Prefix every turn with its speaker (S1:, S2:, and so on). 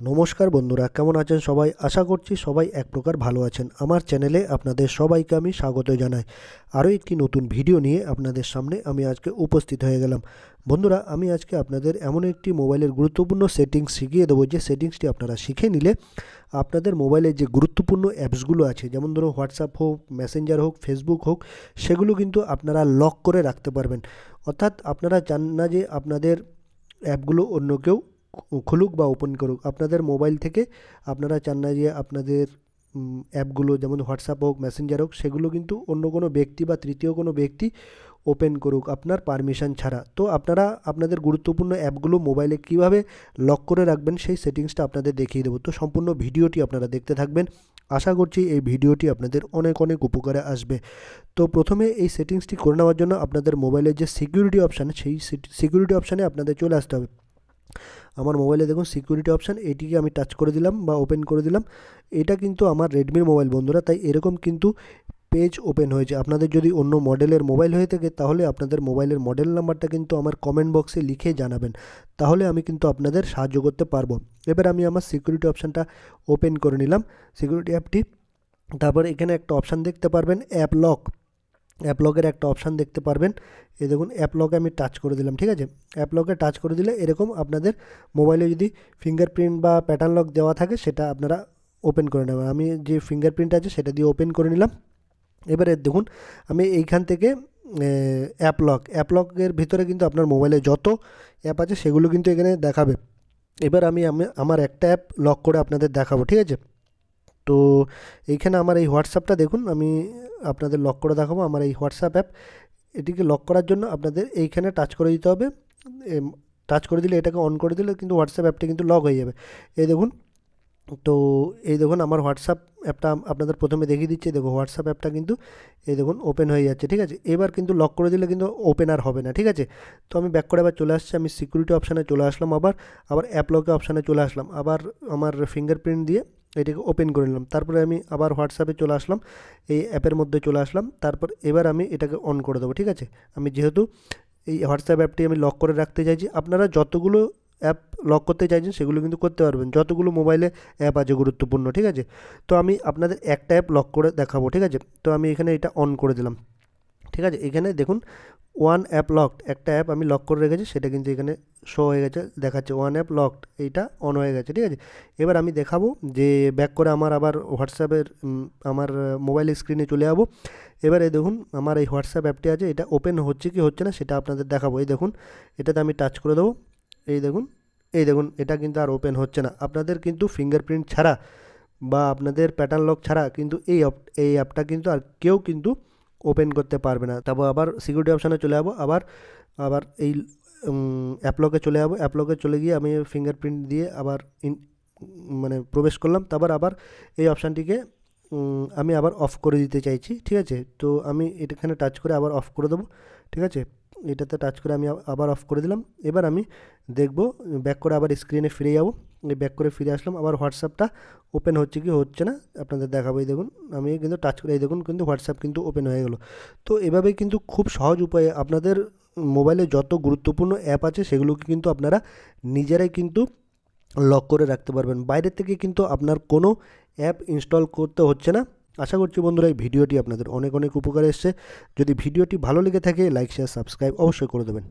S1: নমস্কার বন্ধুরা, কেমন আছেন সবাই? আশা করছি সবাই এক প্রকার ভালো আছেন। আমার চ্যানেলে আপনাদের সবাইকে আমি স্বাগত জানাই। আরও একটি নতুন ভিডিও নিয়ে আপনাদের সামনে আমি আজকে উপস্থিত হয়ে গেলাম। বন্ধুরা, আমি আজকে আপনাদের এমন একটি মোবাইলের গুরুত্বপূর্ণ সেটিংস শিখিয়ে দেবো, যে সেটিংসটি আপনারা শিখে নিলে আপনাদের মোবাইলে যে গুরুত্বপূর্ণ অ্যাপসগুলো আছে, যেমন ধরুন হোয়াটসঅ্যাপ হোক, মেসেঞ্জার হোক, ফেসবুক হোক, সেগুলো কিন্তু আপনারা লক করে রাখতে পারবেন। অর্থাৎ আপনারা চান না যে আপনাদের অ্যাপগুলো অন্য কেউ খুলুক বা ওপেন করুক। আপনাদের মোবাইল থেকে আপনারা চান না যে আপনাদের অ্যাপগুলো, যেমন হোয়াটসঅ্যাপ হোক, মেসেঞ্জার হোক, সেগুলো কিন্তু অন্য কোনো ব্যক্তি বা তৃতীয় কোনো ব্যক্তি ওপেন করুক আপনার পারমিশন ছাড়া। তো আপনারা আপনাদের গুরুত্বপূর্ণ অ্যাপগুলো মোবাইলে কীভাবে লক করে রাখবেন সেই সেটিংসটা আপনাদের দেখিয়ে দেবো। তো সম্পূর্ণ ভিডিওটি আপনারা দেখতে থাকবেন। আশা করছি এই ভিডিওটি আপনাদের অনেক অনেক উপকারে আসবে। তো প্রথমে এই সেটিংসটি করে নেওয়ার জন্য আপনাদের মোবাইলের যে সিকিউরিটি অপশান, সেই সিকিউরিটি অপশানে আপনাদের চলে আসতে হবে। আমার মোবাইলে দেখুন সিকিউরিটি অপশান, এটিকে আমি টাচ করে দিলাম বা ওপেন করে দিলাম। এটা কিন্তু আমার রেডমির মোবাইল বন্ধুরা, তাই এরকম কিন্তু পেজ ওপেন হয়েছে। আপনাদের যদি অন্য মডেলের মোবাইল হয়ে থাকে, তাহলে আপনাদের মোবাইলের মডেল নাম্বারটা কিন্তু আমার কমেন্ট বক্সে লিখে জানাবেন, তাহলে আমি কিন্তু আপনাদের সাহায্য করতে পারবো। এবার আমি আমার সিকিউরিটি অপশানটা ওপেন করে নিলাম, সিকিউরিটি অ্যাপটি। তারপর এখানে একটা অপশান দেখতে পারবেন, অ্যাপ লক। অ্যাপ লকের একটা অপশান দেখতে পারবেন, এই দেখুন অ্যাপ লকে আমি টাচ করে দিলাম। ঠিক আছে, অ্যাপ লকে টাচ করে দিলে এরকম আপনাদের মোবাইলে যদি ফিঙ্গারপ্রিন্ট বা প্যাটার্ন লক দেওয়া থাকে, সেটা আপনারা ওপেন করে নেবেন। আমি যে ফিঙ্গারপ্রিন্ট আছে সেটা দিয়ে ওপেন করে নিলাম। এবারে দেখুন আমি এইখান থেকে অ্যাপ লকের ভিতরে কিন্তু আপনার মোবাইলে যত অ্যাপ আছে সেগুলো কিন্তু এখানে দেখাবে। এবার আমি আমার একটা অ্যাপ লক করে আপনাদের দেখাবো। ঠিক আছে, তো এইখানে আমার এই হোয়াটসঅ্যাপটা দেখুন, আমি আপনাদের লক করে দেখাবো। আমার এই হোয়াটসঅ্যাপ অ্যাপ, এটিকে লক করার জন্য আপনাদের এইখানে টাচ করে দিতে হবে। টাচ করে দিলে, এটাকে অন করে দিলে কিন্তু হোয়াটসঅ্যাপ অ্যাপটি কিন্তু লক হয়ে যাবে। এই দেখুন, তো এই দেখুন আমার হোয়াটসঅ্যাপ অ্যাপটা আপনাদের প্রথমে দেখিয়ে দিচ্ছি। দেখো হোয়াটসঅ্যাপ অ্যাপটা কিন্তু এই দেখুন ওপেন হয়ে যাচ্ছে। ঠিক আছে, এবার কিন্তু লক করে দিলে কিন্তু ওপেন আর হবে না। ঠিক আছে, তো আমি ব্যাক করে আবার চলে আসছি, আমি সিকিউরিটি অপশানে চলে আসলাম, আবার অ্যাপ লকে অপশানে চলে আসলাম, আবার আমার ফিঙ্গারপ্রিন্ট দিয়ে এটাকে ওপেন করে নিলাম। তারপরে আমি আবার হোয়াটসঅ্যাপে চলে আসলাম, এই অ্যাপের মধ্যে চলে আসলাম। তারপর এবার আমি এটাকে অন করে দেবো। ঠিক আছে, আমি যেহেতু এই হোয়াটসঅ্যাপ অ্যাপটি আমি লক করে রাখতে চাইছি, আপনারা যতগুলো অ্যাপ লক করতে চাইছেন সেগুলো কিন্তু করতে পারবেন, যতগুলো মোবাইলে অ্যাপ আছে গুরুত্বপূর্ণ। ঠিক আছে, তো আমি আপনাদের একটা অ্যাপ লক করে দেখাবো। ঠিক আছে, তো আমি এখানে এটা অন করে দিলাম। ঠিক আছে, এখানে দেখুন ওয়ান অ্যাপ লকড, একটা অ্যাপ আমি লক করে রেখেছি, সেটা কিন্তু এখানে শো হয়ে গেছে, দেখাচ্ছে ওয়ান অ্যাপ লকড, এইটা অন হয়ে গেছে। ঠিক আছে, এবার আমি দেখাবো যে ব্যাক করে আমার আবার হোয়াটসঅ্যাপের আমার মোবাইলের স্ক্রিনে চলে যাবো। এবারে দেখুন আমার এই হোয়াটসঅ্যাপ অ্যাপটি আছে, এটা ওপেন হচ্ছে কি হচ্ছে না সেটা আপনাদের দেখাবো। এই দেখুন, এটাতে আমি টাচ করে দেবো। এই দেখুন এটা কিন্তু আর ওপেন হচ্ছে না। আপনাদের কিন্তু ফিঙ্গারপ্রিন্ট ছাড়া বা আপনাদের প্যাটার্ন লক ছাড়া কিন্তু এই অ্যাপটা কিন্তু আর কেউ কিন্তু ওপেন করতে পারবে না। তারপর আবার সিকিউরিটি অপশানে চলে যাবো, আবার আবার এই অ্যাপ লকে চলে যাবো। অ্যাপ লকে চলে গিয়ে আমি ফিঙ্গারপ্রিন্ট দিয়ে আবার মানে প্রবেশ করলাম। তারপর আবার এই অপশানটিকে আমি আবার অফ করে দিতে চাইছি। ঠিক আছে, তো আমি এখানে টাচ করে আবার অফ করে দেবো। ঠিক আছে, এটাতে টাচ করে আমি আবার অফ করে দিলাম। এবার আমি দেখব, ব্যাক করে আবার স্ক্রিনে ফিরে যাব। ব্যাক করে ফিরে আসলাম, আবার হোয়াটসঅ্যাপটা ওপেন হচ্ছে কি হচ্ছে না আপনাদের দেখাবো। এই দেখুন আমি কিন্তু টাচ করে, এই দেখুন কিন্তু হোয়াটসঅ্যাপ কিন্তু ওপেন হয়ে গেলো। তো এভাবেই কিন্তু খুব সহজ উপায়ে আপনাদের মোবাইলে যত গুরুত্বপূর্ণ অ্যাপ আছে সেগুলোকে কিন্তু আপনারা নিজেরাই কিন্তু লক করে রাখতে পারবেন। বাইরের থেকে কিন্তু আপনার কোনো অ্যাপ ইনস্টল করতে হচ্ছে না। আশা করছি বন্ধুরা এই ভিডিওটি আপনাদের অনেক অনেক উপকারে এসছে। যদি ভিডিওটি ভালো লেগে থাকে, লাইক, শেয়ার, সাবস্ক্রাইব অবশ্যই করে দেবেন।